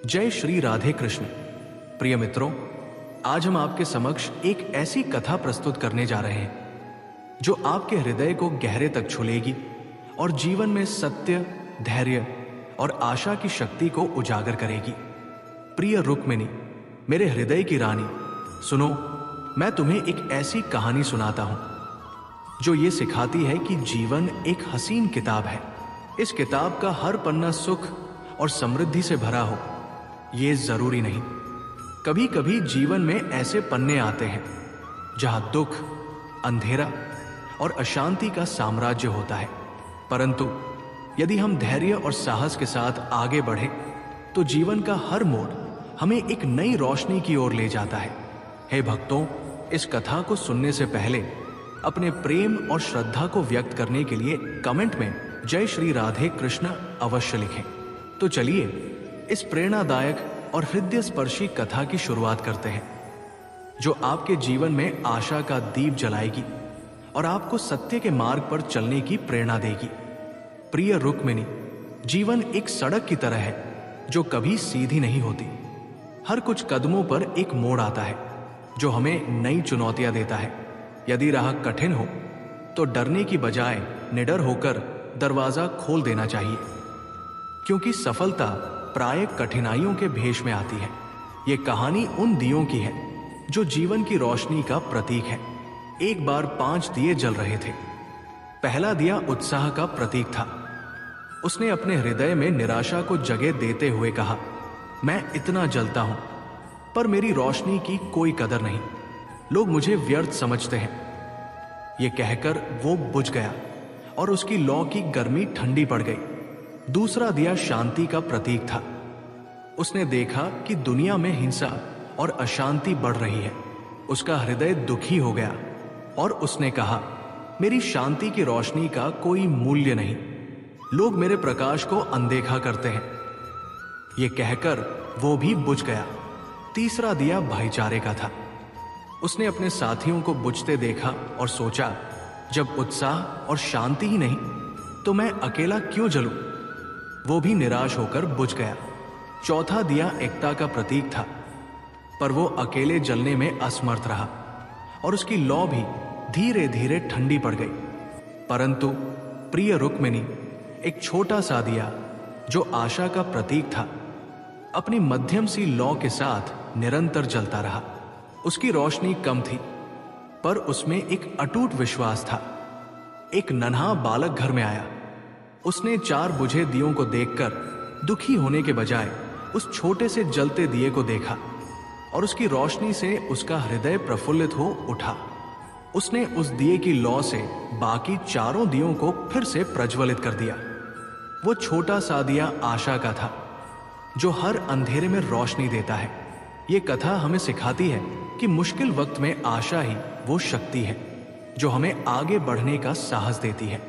जय श्री राधे कृष्ण। प्रिय मित्रों, आज हम आपके समक्ष एक ऐसी कथा प्रस्तुत करने जा रहे हैं जो आपके हृदय को गहरे तक छूलेगी और जीवन में सत्य, धैर्य और आशा की शक्ति को उजागर करेगी। प्रिय रुक्मिणी, मेरे हृदय की रानी, सुनो, मैं तुम्हें एक ऐसी कहानी सुनाता हूं जो ये सिखाती है कि जीवन एक हसीन किताब है। इस किताब का हर पन्ना सुख और समृद्धि से भरा हो, ये जरूरी नहीं। कभी कभी जीवन में ऐसे पन्ने आते हैं जहां दुख, अंधेरा और अशांति का साम्राज्य होता है, परंतु यदि हम धैर्य और साहस के साथ आगे बढ़े तो जीवन का हर मोड़ हमें एक नई रोशनी की ओर ले जाता है। हे भक्तों, इस कथा को सुनने से पहले अपने प्रेम और श्रद्धा को व्यक्त करने के लिए कमेंट में जय श्री राधे कृष्ण अवश्य लिखें। तो चलिए इस प्रेरणादायक और हृदय स्पर्शी कथा की शुरुआत करते हैं, जो आपके जीवन में आशा का दीप जलाएगी और आपको सत्य के मार्ग पर चलने की प्रेरणा देगी। प्रिय रुक्मिणी, जीवन एक सड़क की तरह है जो कभी सीधी नहीं होती। हर कुछ कदमों पर एक मोड़ आता है जो हमें नई चुनौतियां देता है। यदि राह कठिन हो तो डरने की बजाय निडर होकर दरवाजा खोल देना चाहिए, क्योंकि सफलता प्राय कठिनाइयों के भेष में आती है। ये कहानी उन दियों की है जो जीवन की रोशनी का प्रतीक है। एक बार 5 दिए जल रहे थे। पहला दिया उत्साह का प्रतीक था। उसने अपने हृदय में निराशा को जगह देते हुए कहा, मैं इतना जलता हूं पर मेरी रोशनी की कोई कदर नहीं, लोग मुझे व्यर्थ समझते हैं। यह कहकर वो बुझ गया और उसकी लौ की गर्मी ठंडी पड़ गई। दूसरा दिया शांति का प्रतीक था। उसने देखा कि दुनिया में हिंसा और अशांति बढ़ रही है। उसका हृदय दुखी हो गया और उसने कहा, मेरी शांति की रोशनी का कोई मूल्य नहीं, लोग मेरे प्रकाश को अनदेखा करते हैं। यह कहकर वो भी बुझ गया। तीसरा दिया भाईचारे का था। उसने अपने साथियों को बुझते देखा और सोचा, जब उत्साह और शांति ही नहीं तो मैं अकेला क्यों जलूं? वो भी निराश होकर बुझ गया। चौथा दिया एकता का प्रतीक था, पर वो अकेले जलने में असमर्थ रहा और उसकी लौ भी धीरे धीरे ठंडी पड़ गई। परंतु प्रिय रुक्मिणी, एक छोटा सा दिया जो आशा का प्रतीक था, अपनी मध्यम सी लौ के साथ निरंतर जलता रहा। उसकी रोशनी कम थी, पर उसमें एक अटूट विश्वास था। एक नन्हा बालक घर में आया। उसने 4 बुझे दियों को देखकर दुखी होने के बजाय उस छोटे से जलते दिए को देखा और उसकी रोशनी से उसका हृदय प्रफुल्लित हो उठा। उसने उस दिए की लौ से बाकी 4 दियों को फिर से प्रज्वलित कर दिया। वो छोटा सा दिया आशा का था, जो हर अंधेरे में रोशनी देता है। ये कथा हमें सिखाती है कि मुश्किल वक्त में आशा ही वो शक्ति है जो हमें आगे बढ़ने का साहस देती है।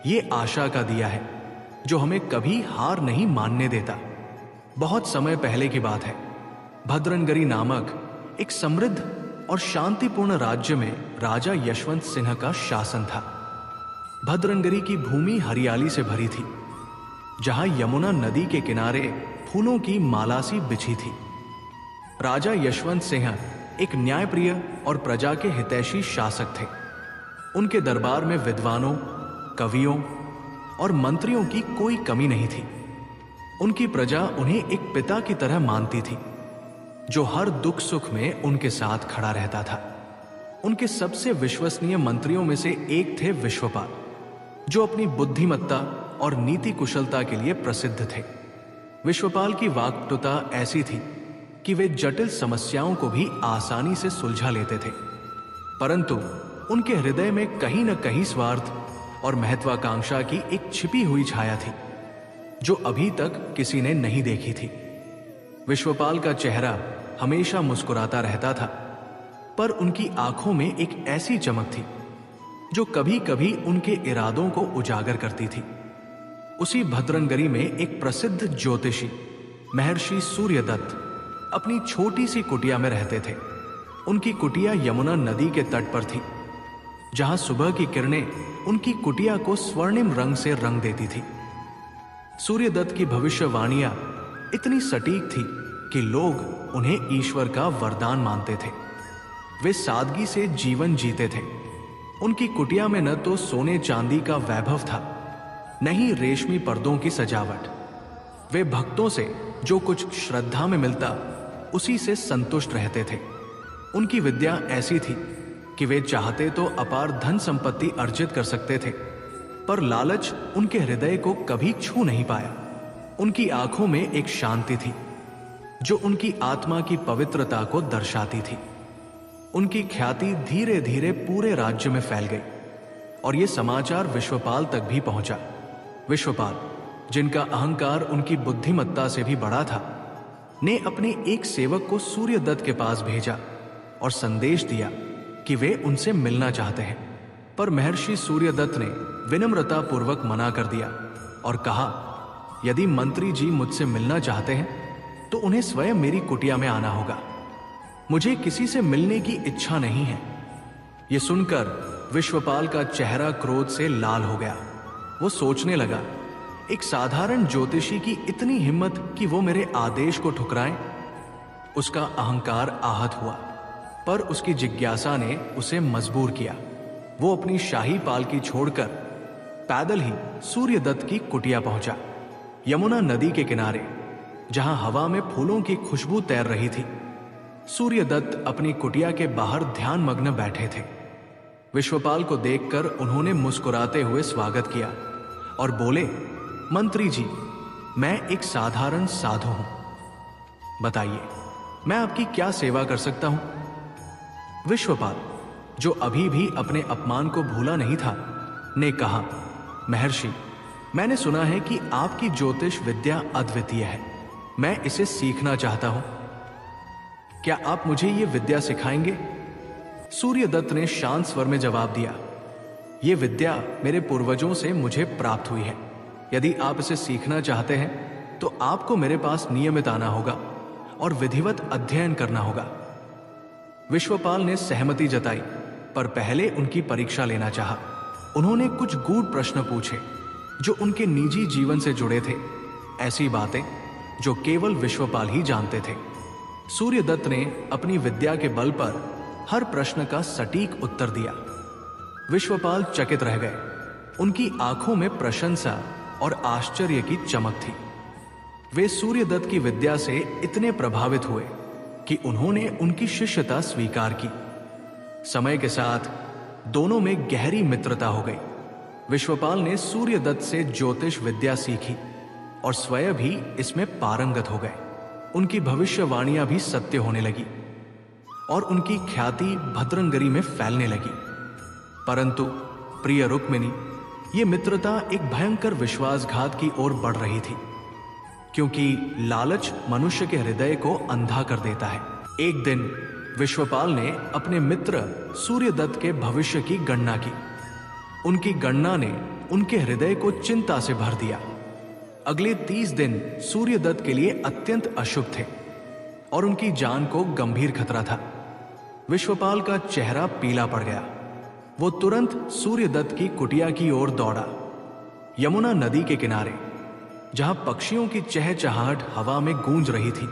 ये आशा का दिया है जो हमें कभी हार नहीं मानने देता। बहुत समय पहले की बात है। भद्रंगरी नामक एक समृद्ध और शांतिपूर्ण राज्य में राजा यशवंत सिंह का शासन था। भद्रंगरी की भूमि हरियाली से भरी थी, जहां यमुना नदी के किनारे फूलों की माला सी बिछी थी। राजा यशवंत सिंह एक न्यायप्रिय और प्रजा के हितैषी शासक थे। उनके दरबार में विद्वानों, कवियों और मंत्रियों की कोई कमी नहीं थी। उनकी प्रजा उन्हें एक पिता की तरह मानती थी, जो हर दुख सुख में उनके साथ खड़ा रहता था। उनके सबसे विश्वसनीय मंत्रियों में से एक थे विश्वपाल, जो अपनी बुद्धिमत्ता और नीति कुशलता के लिए प्रसिद्ध थे। विश्वपाल की वाक्पटुता ऐसी थी कि वे जटिल समस्याओं को भी आसानी से सुलझा लेते थे, परंतु उनके हृदय में कहीं न कहीं स्वार्थ और महत्वाकांक्षा की एक छिपी हुई छाया थी, जो अभी तक किसी ने नहीं देखी थी। विश्वपाल का चेहरा हमेशा मुस्कुराता रहता था, पर उनकी आंखों में एक ऐसी चमक थी जो कभी कभी उनके इरादों को उजागर करती थी। उसी भद्रंगरी में एक प्रसिद्ध ज्योतिषी महर्षि सूर्यदत्त अपनी छोटी सी कुटिया में रहते थे। उनकी कुटिया यमुना नदी के तट पर थी, जहां सुबह की किरणें उनकी कुटिया को स्वर्णिम रंग से रंग देती थी। सूर्यदत्त की भविष्यवाणियां इतनी सटीक थी कि लोग उन्हें ईश्वर का वरदान मानते थे। वे सादगी से जीवन जीते थे। उनकी कुटिया में न तो सोने चांदी का वैभव था, न ही रेशमी पर्दों की सजावट। वे भक्तों से जो कुछ श्रद्धा में मिलता उसी से संतुष्ट रहते थे। उनकी विद्या ऐसी थी कि वे चाहते तो अपार धन संपत्ति अर्जित कर सकते थे, पर लालच उनके हृदय को कभी छू नहीं पाया। उनकी आंखों में एक शांति थी जो उनकी आत्मा की पवित्रता को दर्शाती थी। उनकी ख्याति धीरे धीरे पूरे राज्य में फैल गई और यह समाचार विश्वपाल तक भी पहुंचा। विश्वपाल, जिनका अहंकार उनकी बुद्धिमत्ता से भी बड़ा था, ने अपने एक सेवक को सूर्यदत्त के पास भेजा और संदेश दिया कि वे उनसे मिलना चाहते हैं। पर महर्षि सूर्यदत्त ने विनम्रता पूर्वक मना कर दिया और कहा, यदि मंत्री जी मुझसे मिलना चाहते हैं तो उन्हें स्वयं मेरी कुटिया में आना होगा। मुझे किसी से मिलने की इच्छा नहीं है। यह सुनकर विश्वपाल का चेहरा क्रोध से लाल हो गया। वो सोचने लगा, एक साधारण ज्योतिषी की इतनी हिम्मत कि वो मेरे आदेश को ठुकराए। उसका अहंकार आहत हुआ, पर उसकी जिज्ञासा ने उसे मजबूर किया। वो अपनी शाही पालकी छोड़कर पैदल ही सूर्यदत्त की कुटिया पहुंचा। यमुना नदी के किनारे, जहां हवा में फूलों की खुशबू तैर रही थी, सूर्यदत्त अपनी कुटिया के बाहर ध्यान मग्न बैठे थे। विश्वपाल को देखकर उन्होंने मुस्कुराते हुए स्वागत किया और बोले, मंत्री जी, मैं एक साधारण साधु हूं। बताइए, मैं आपकी क्या सेवा कर सकता हूं? विश्वपाल, जो अभी भी अपने अपमान को भूला नहीं था, ने कहा, महर्षि, मैंने सुना है कि आपकी ज्योतिष विद्या अद्वितीय है। मैं इसे सीखना चाहता हूं। क्या आप मुझे यह विद्या सिखाएंगे? सूर्यदत्त ने शांत स्वर में जवाब दिया, यह विद्या मेरे पूर्वजों से मुझे प्राप्त हुई है। यदि आप इसे सीखना चाहते हैं तो आपको मेरे पास नियमित आना होगा और विधिवत अध्ययन करना होगा। विश्वपाल ने सहमति जताई, पर पहले उनकी परीक्षा लेना चाहा। उन्होंने कुछ गूढ़ प्रश्न पूछे जो उनके निजी जीवन से जुड़े थे, ऐसी बातें जो केवल विश्वपाल ही जानते थे। सूर्यदत्त ने अपनी विद्या के बल पर हर प्रश्न का सटीक उत्तर दिया। विश्वपाल चकित रह गए। उनकी आंखों में प्रशंसा और आश्चर्य की चमक थी। वे सूर्यदत्त की विद्या से इतने प्रभावित हुए कि उन्होंने उनकी शिष्यता स्वीकार की। समय के साथ दोनों में गहरी मित्रता हो गई। विश्वपाल ने सूर्यदत्त से ज्योतिष विद्या सीखी और स्वयं भी इसमें पारंगत हो गए। उनकी भविष्यवाणियां भी सत्य होने लगी और उनकी ख्याति भद्रंगरी में फैलने लगी। परंतु प्रिय रुक्मिणी, ये मित्रता एक भयंकर विश्वासघात की ओर बढ़ रही थी, क्योंकि लालच मनुष्य के हृदय को अंधा कर देता है। एक दिन विश्वपाल ने अपने मित्र सूर्यदत्त के भविष्य की गणना की। उनकी गणना ने उनके हृदय को चिंता से भर दिया। अगले 30 दिन सूर्यदत्त के लिए अत्यंत अशुभ थे और उनकी जान को गंभीर खतरा था। विश्वपाल का चेहरा पीला पड़ गया। वो तुरंत सूर्यदत्त की कुटिया की ओर दौड़ा। यमुना नदी के किनारे, जहां पक्षियों की चहचहाहट हवा में गूंज रही थी,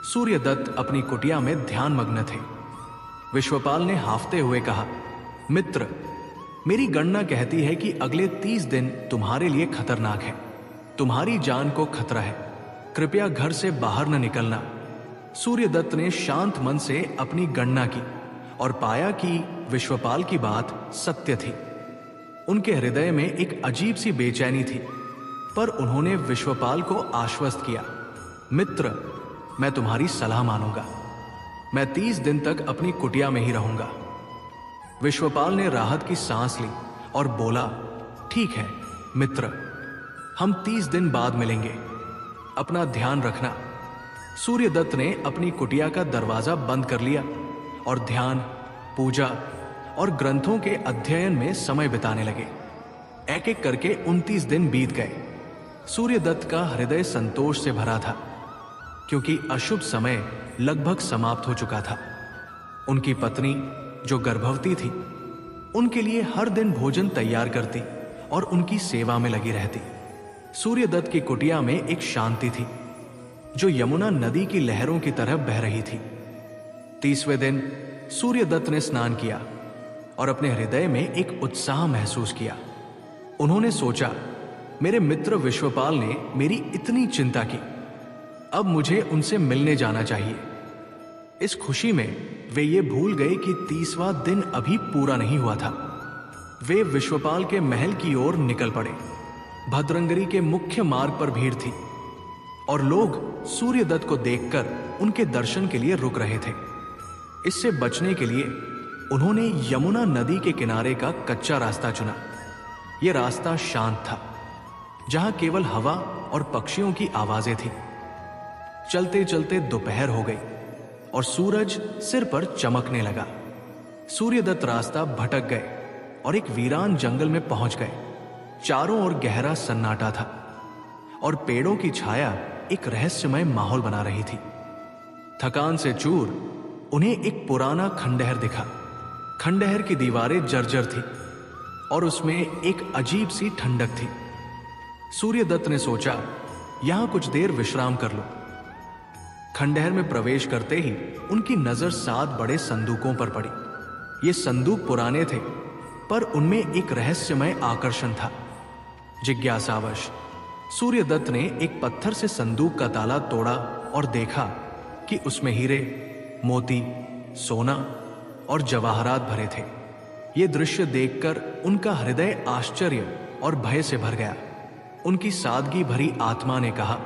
सूर्यदत्त अपनी कुटिया में ध्यान मग्न थे। विश्वपाल ने हाफते हुए कहा, मित्र, मेरी गणना कहती है कि अगले 30 दिन तुम्हारे लिए खतरनाक है। तुम्हारी जान को खतरा है। कृपया घर से बाहर न निकलना। सूर्यदत्त ने शांत मन से अपनी गणना की और पाया कि विश्वपाल की बात सत्य थी। उनके हृदय में एक अजीब सी बेचैनी थी, पर उन्होंने विश्वपाल को आश्वस्त किया, मित्र, मैं तुम्हारी सलाह मानूंगा। मैं 30 दिन तक अपनी कुटिया में ही रहूंगा। विश्वपाल ने राहत की सांस ली और बोला, ठीक है मित्र, हम 30 दिन बाद मिलेंगे। अपना ध्यान रखना। सूर्यदत्त ने अपनी कुटिया का दरवाजा बंद कर लिया और ध्यान, पूजा और ग्रंथों के अध्ययन में समय बिताने लगे। एक एक करके 29 दिन बीत गए। सूर्यदत्त का हृदय संतोष से भरा था, क्योंकि अशुभ समय लगभग समाप्त हो चुका था। उनकी पत्नी, जो गर्भवती थी, उनके लिए हर दिन भोजन तैयार करती और उनकी सेवा में लगी रहती। सूर्यदत्त की कुटिया में एक शांति थी। जो यमुना नदी की लहरों की तरह बह रही थी। 30वें दिन सूर्यदत्त ने स्नान किया और अपने हृदय में एक उत्साह महसूस किया। उन्होंने सोचा, मेरे मित्र विश्वपाल ने मेरी इतनी चिंता की, अब मुझे उनसे मिलने जाना चाहिए। इस खुशी में वे ये भूल गए कि 30वां दिन अभी पूरा नहीं हुआ था। वे विश्वपाल के महल की ओर निकल पड़े। भद्रंगरी के मुख्य मार्ग पर भीड़ थी और लोग सूर्यदत्त को देखकर उनके दर्शन के लिए रुक रहे थे। इससे बचने के लिए उन्होंने यमुना नदी के किनारे का कच्चा रास्ता चुना। यह रास्ता शांत था, जहां केवल हवा और पक्षियों की आवाजें थी। चलते चलते दोपहर हो गई और सूरज सिर पर चमकने लगा। सूर्यदत्त रास्ता भटक गए और एक वीरान जंगल में पहुंच गए। चारों ओर गहरा सन्नाटा था और पेड़ों की छाया एक रहस्यमय माहौल बना रही थी। थकान से चूर उन्हें एक पुराना खंडहर दिखा। खंडहर की दीवारें जर्जर थी और उसमें एक अजीब सी ठंडक थी। सूर्यदत्त ने सोचा, यहां कुछ देर विश्राम कर लो। खंडहर में प्रवेश करते ही उनकी नजर 7 बड़े संदूकों पर पड़ी। ये संदूक पुराने थे, पर उनमें एक रहस्यमय आकर्षण था। जिज्ञासावश सूर्यदत्त ने एक पत्थर से संदूक का ताला तोड़ा और देखा कि उसमें हीरे, मोती, सोना और जवाहरात भरे थे। ये दृश्य देखकर उनका हृदय आश्चर्य और भय से भर गया। उनकी सादगी भरी आत्मा ने कहा,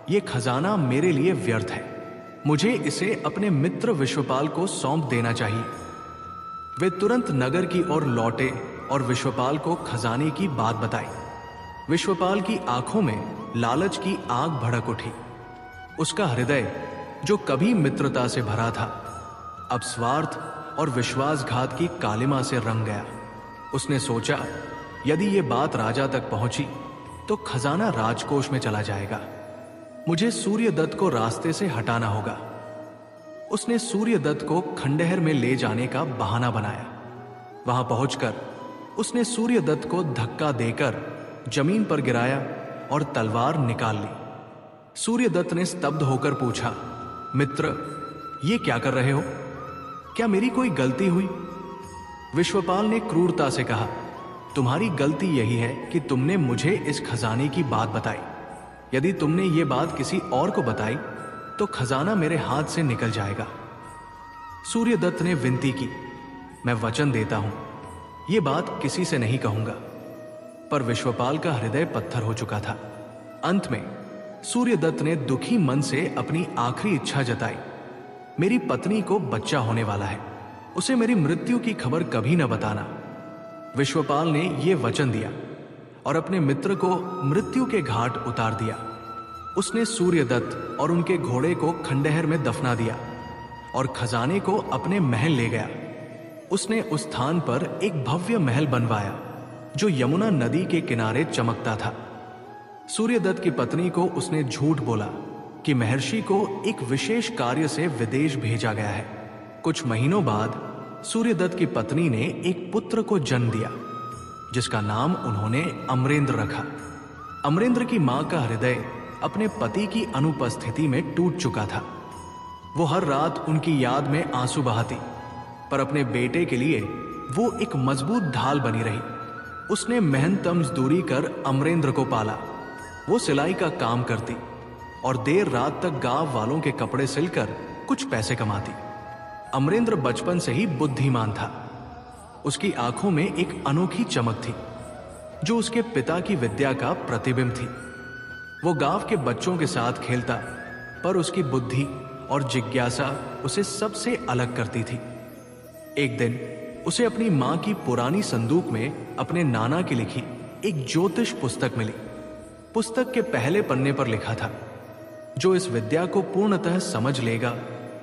यह खजाना मेरे लिए व्यर्थ है, मुझे इसे अपने मित्र विश्वपाल को सौंप देना चाहिए। वे तुरंत नगर की ओर लौटे और विश्वपाल को खजाने की बात बताई। विश्वपाल की आंखों में लालच की आग भड़क उठी। उसका हृदय, जो कभी मित्रता से भरा था, अब स्वार्थ और विश्वासघात की कालिमा से रंग गया। उसने सोचा, यदि ये बात राजा तक पहुंची तो खजाना राजकोष में चला जाएगा। मुझे सूर्यदत्त को रास्ते से हटाना होगा। उसने सूर्यदत्त को खंडहर में ले जाने का बहाना बनाया। वहां पहुंचकर उसने सूर्यदत्त को धक्का देकर जमीन पर गिराया और तलवार निकाल ली। सूर्यदत्त ने स्तब्ध होकर पूछा, मित्र, ये क्या कर रहे हो? क्या मेरी कोई गलती हुई? विश्वपाल ने क्रूरता से कहा, तुम्हारी गलती यही है कि तुमने मुझे इस खजाने की बात बताई। यदि तुमने ये बात किसी और को बताई तो खजाना मेरे हाथ से निकल जाएगा। सूर्यदत्त ने विनती की, मैं वचन देता हूं, ये बात किसी से नहीं कहूंगा। पर विश्वपाल का हृदय पत्थर हो चुका था। अंत में सूर्यदत्त ने दुखी मन से अपनी आखिरी इच्छा जताई, मेरी पत्नी को बच्चा होने वाला है, उसे मेरी मृत्यु की खबर कभी न बताना। विश्वपाल ने यह वचन दिया और अपने मित्र को मृत्यु के घाट उतार दिया। उसने सूर्यदत्त और उनके घोड़े को खंडहर में दफना दिया और खजाने को अपने महल ले गया। उसने उस स्थान पर एक भव्य महल बनवाया जो यमुना नदी के किनारे चमकता था। सूर्यदत्त की पत्नी को उसने झूठ बोला कि महर्षि को एक विशेष कार्य से विदेश भेजा गया है। कुछ महीनों बाद सूर्यदत्त की पत्नी ने एक पुत्र को जन्म दिया, जिसका नाम उन्होंने अमरेंद्र रखा। अमरेंद्र की मां का हृदय अपने पति की अनुपस्थिति में टूट चुका था। वो हर रात उनकी याद में आंसू बहाती, पर अपने बेटे के लिए वो एक मजबूत ढाल बनी रही। उसने मेहनत मजदूरी कर अमरेंद्र को पाला। वो सिलाई का काम करती और देर रात तक गांव वालों के कपड़े सिलकर कुछ पैसे कमाती। अमरेंद्र बचपन से ही बुद्धिमान था। उसकी आंखों में एक अनोखी चमक थी जो उसके पिता की विद्या का प्रतिबिंब थी। वो गांव के बच्चों के साथ खेलता, पर उसकी बुद्धि और जिज्ञासा उसे सबसे अलग करती थी। एक दिन उसे अपनी मां की पुरानी संदूक में अपने नाना की लिखी एक ज्योतिष पुस्तक मिली। पुस्तक के पहले पन्ने पर लिखा था, जो इस विद्या को पूर्णतः समझ लेगा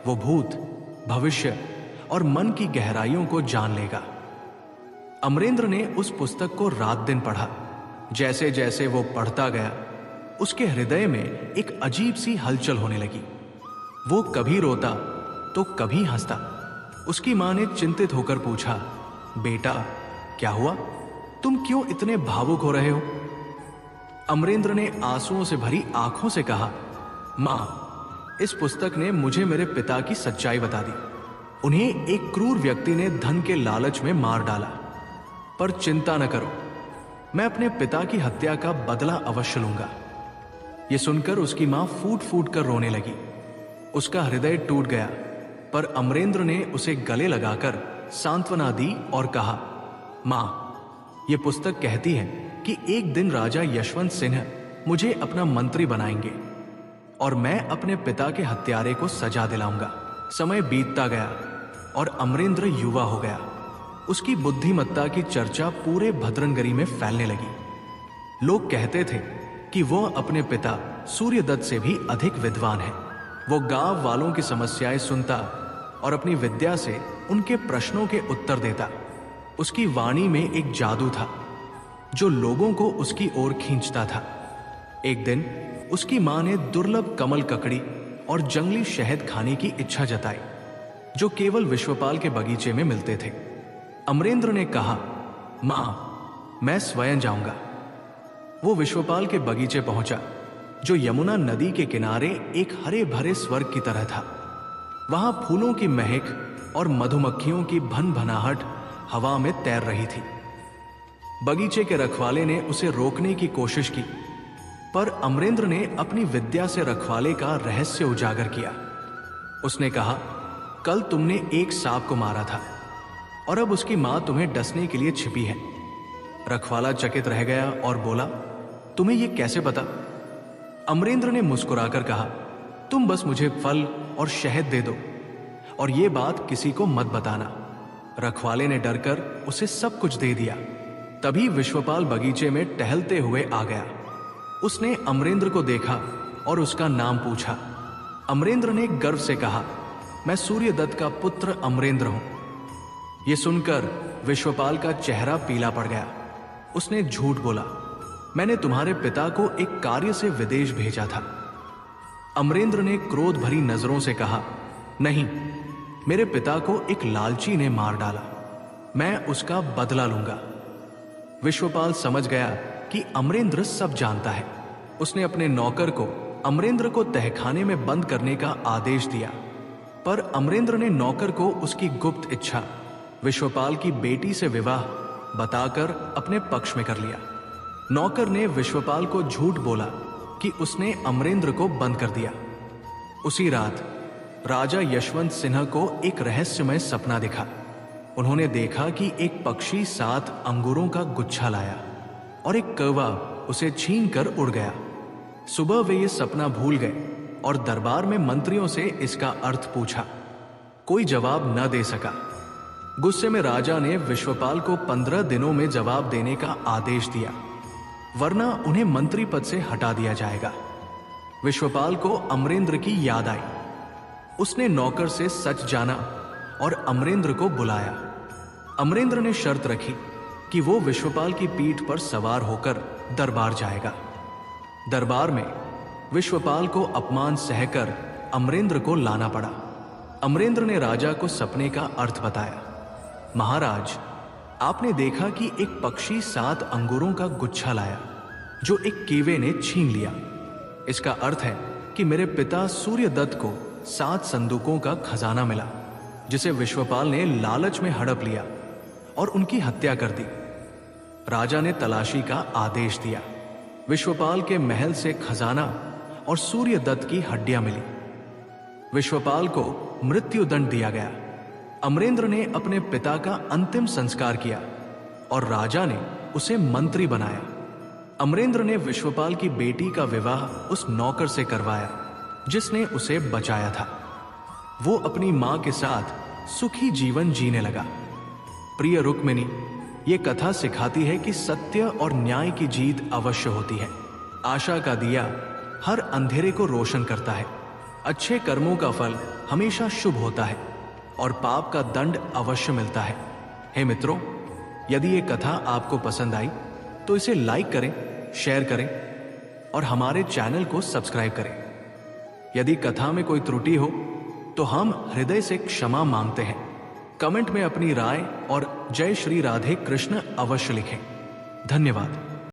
वो भूत, भविष्य और मन की गहराइयों को जान लेगा। अमरेंद्र ने उस पुस्तक को रात दिन पढ़ा। जैसे जैसे वो पढ़ता गया, उसके हृदय में एक अजीब सी हलचल होने लगी। वो कभी रोता तो कभी हंसता। उसकी मां ने चिंतित होकर पूछा, बेटा क्या हुआ? तुम क्यों इतने भावुक हो रहे हो? अमरेंद्र ने आंसुओं से भरी आंखों से कहा, मां, इस पुस्तक ने मुझे मेरे पिता की सच्चाई बता दी। उन्हें एक क्रूर व्यक्ति ने धन के लालच में मार डाला, पर चिंता न करो, मैं अपने पिता की हत्या का बदला अवश्य लूंगा। यह सुनकर उसकी मां फूट फूट कर रोने लगी। उसका हृदय टूट गया, पर अमरेंद्र ने उसे गले लगाकर सांत्वना दी और कहा, मां, यह पुस्तक कहती है कि एक दिन राजा यशवंत सिंह मुझे अपना मंत्री बनाएंगे और मैं अपने पिता के हत्यारे को सजा दिलाऊंगा। समय बीतता गया और अमरेंद्र युवा हो गया। उसकी बुद्धिमत्ता की चर्चा पूरे भद्रनगरी में फैलने लगी। लोग कहते थे कि वह अपने पिता सूर्यदत्त से भी अधिक विद्वान है। वो गांव वालों की समस्याएं सुनता और अपनी विद्या से उनके प्रश्नों के उत्तर देता। उसकी वाणी में एक जादू था जो लोगों को उसकी ओर खींचता था। एक दिन उसकी मां ने दुर्लभ कमल ककड़ी और जंगली शहद खाने की इच्छा जताई, जो केवल विश्वपाल के बगीचे में मिलते थे। अमरेंद्र ने कहा, मां, मैं स्वयं जाऊंगा। वो विश्वपाल के बगीचे पहुंचा, जो यमुना नदी के किनारे एक हरे भरे स्वर्ग की तरह था। वहां फूलों की महक और मधुमक्खियों की भनभनाहट हवा में तैर रही थी। बगीचे के रखवाले ने उसे रोकने की कोशिश की, पर अमरेंद्र ने अपनी विद्या से रखवाले का रहस्य उजागर किया। उसने कहा, कल तुमने एक सांप को मारा था और अब उसकी मां तुम्हें डसने के लिए छिपी है। रखवाला चकित रह गया और बोला, तुम्हें यह कैसे पता? अमरेंद्र ने मुस्कुराकर कहा, तुम बस मुझे फल और शहद दे दो और यह बात किसी को मत बताना। रखवाले ने डरकर उसे सब कुछ दे दिया। तभी विश्वपाल बगीचे में टहलते हुए आ गया। उसने अमरेंद्र को देखा और उसका नाम पूछा। अमरेंद्र ने गर्व से कहा, मैं सूर्यदत्त का पुत्र अमरेंद्र हूं। यह सुनकर विश्वपाल का चेहरा पीला पड़ गया। उसने झूठ बोला, मैंने तुम्हारे पिता को एक कार्य से विदेश भेजा था। अमरेंद्र ने क्रोध भरी नजरों से कहा, नहीं, मेरे पिता को एक लालची ने मार डाला, मैं उसका बदला लूंगा। विश्वपाल समझ गया कि अमरेंद्र सब जानता है। उसने अपने नौकर को अमरेंद्र को तहखाने में बंद करने का आदेश दिया, पर अमरेंद्र ने नौकर को उसकी गुप्त इच्छा विश्वपाल की बेटी से विवाह बताकर अपने पक्ष में कर लिया। नौकर ने विश्वपाल को झूठ बोला कि उसने अमरेंद्र को बंद कर दिया। उसी रात राजा यशवंत सिन्हा को एक रहस्यमय सपना दिखा। उन्होंने देखा कि एक पक्षी 7 अंगूरों का गुच्छा लाया और एक कौवा उसे छीनकर उड़ गया। सुबह वे ये सपना भूल गए और दरबार में मंत्रियों से इसका अर्थ पूछा। कोई जवाब न दे सका। गुस्से में राजा ने विश्वपाल को 15 दिनों में जवाब देने का आदेश दिया, वरना उन्हें मंत्री पद से हटा दिया जाएगा। विश्वपाल को अमरेंद्र की याद आई। उसने नौकर से सच जाना और अमरेंद्र को बुलाया। अमरेंद्र ने शर्त रखी कि वो विश्वपाल की पीठ पर सवार होकर दरबार जाएगा। दरबार में विश्वपाल को अपमान सहकर अमरेंद्र को लाना पड़ा। अमरेंद्र ने राजा को सपने का अर्थ बताया। महाराज, आपने देखा कि एक पक्षी 7 अंगूरों का गुच्छा लाया जो एक कीवे ने छीन लिया। इसका अर्थ है कि मेरे पिता सूर्यदत्त को 7 संदूकों का खजाना मिला, जिसे विश्वपाल ने लालच में हड़प लिया और उनकी हत्या कर दी। राजा ने तलाशी का आदेश दिया। विश्वपाल के महल से खजाना और सूर्यदत्त की हड्डियां मिली। विश्वपाल को मृत्युदंड दिया गया। अमरेंद्र ने अपने पिता का अंतिम संस्कार किया और राजा ने उसे मंत्री बनाया। अमरेंद्र ने विश्वपाल की बेटी का विवाह उस नौकर से करवाया जिसने उसे बचाया था। वो अपनी मां के साथ सुखी जीवन जीने लगा। प्रिय रुक्मिणी, ये कथा सिखाती है कि सत्य और न्याय की जीत अवश्य होती है। आशा का दिया हर अंधेरे को रोशन करता है। अच्छे कर्मों का फल हमेशा शुभ होता है और पाप का दंड अवश्य मिलता है। हे मित्रों, यदि ये कथा आपको पसंद आई तो इसे लाइक करें, शेयर करें और हमारे चैनल को सब्सक्राइब करें। यदि कथा में कोई त्रुटि हो तो हम हृदय से क्षमा मांगते हैं। कमेंट में अपनी राय और जय श्री राधे कृष्ण अवश्य लिखें। धन्यवाद।